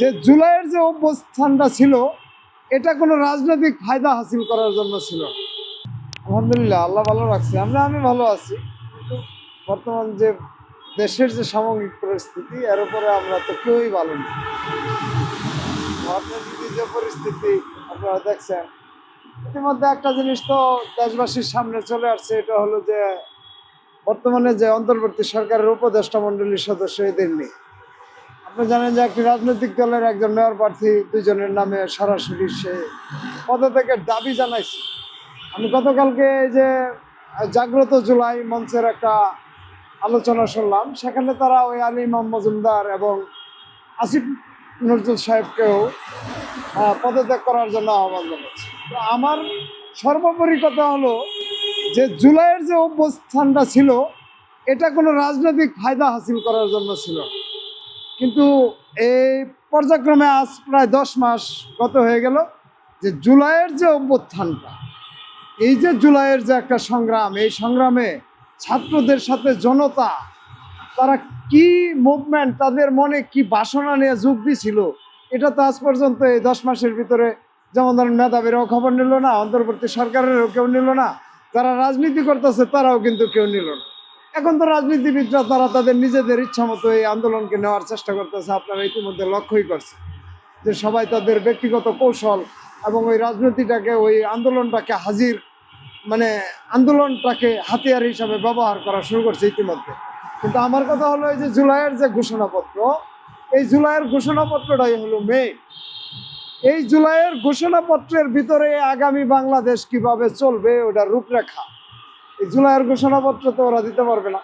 যে জুলাইয়ের যে অবস্থানটা ছিল এটা কোনো রাজনৈতিক ফায়দা হাসিল করার জন্য ছিল না। আলহামদুলিল্লাহ, আল্লাহ ভালো রাখছে, আমি ভালো আছি। কিন্তু বর্তমান যে দেশের যে সামগ্রিক পরিস্থিতি এর উপরে আমরা তো কেউই ভালো না। অর্থনীতির যে পরিস্থিতি আপনারা দেখছেন, ইতিমধ্যে একটা জিনিস তো দেশবাসীর সামনে চলে আসছে, এটা হলো যে বর্তমানে যে অন্তর্বর্তী সরকারের উপদেষ্টা মণ্ডলীর সদস্য এদের নেই। আপনি জানেন যে একটি রাজনৈতিক দলের একজন মেয়র প্রার্থী দুইজনের নামে সরাসরি সে পদত্যাগের দাবি জানাইছে। আমি গতকালকে এই যে জাগ্রত জুলাই মঞ্চের একটা আলোচনা শুনলাম, সেখানে তারা ওই আলী ইমাম মজুমদার এবং আসিফ নজরুল সাহেবকেও পদত্যাগ করার জন্য আহ্বান জানাচ্ছে। তো আমার সর্বোপরি কথা হলো যে জুলাইয়ের যে অবস্থানটা ছিল এটা কোনো রাজনৈতিক ফায়দা হাসিল করার জন্য ছিল না। কিন্তু এই পর্যায়ক্রমে আজ প্রায় 10 মাস গত হয়ে গেল যে জুলাইয়ের যে অভ্যুত্থানটা, এই যে জুলাইয়ের যে একটা সংগ্রাম, এই সংগ্রামে ছাত্রদের সাথে জনতা তারা কি মুভমেন্ট, তাদের মনে কি বাসনা নিয়ে যোগ দিছিল, এটা তো আজ পর্যন্ত এই 10 মাসের ভিতরে যেমন ধরেন মেধাবীরাও খবর নিল না, অন্তর্বর্তী সরকারেরও কেউ নিল না, যারা রাজনীতি করতেছে তারাও কিন্তু কেউ নিল না। এখন তো রাজনীতিবিদরা তারা তাদের নিজেদের ইচ্ছা মতো এই আন্দোলনকে নেওয়ার চেষ্টা করতেছে। আপনারা ইতিমধ্যে লক্ষ্যই করছে যে সবাই তাদের ব্যক্তিগত কৌশল এবং ওই রাজনীতিটাকে, ওই আন্দোলনটাকে আন্দোলনটাকে হাতিয়ার হিসাবে ব্যবহার করা শুরু করছে ইতিমধ্যে। কিন্তু আমার কথা হলো এই যে জুলাইয়ের যে ঘোষণাপত্র, এই জুলাইয়ের ঘোষণাপত্রটাই হলো মেইন। এই জুলাইয়ের ঘোষণাপত্রের ভিতরে আগামী বাংলাদেশ কিভাবে চলবে ওটার রূপরেখা এই জুলাইয়ের ঘোষণাপত্র তো ওরা দিতে পারবে না।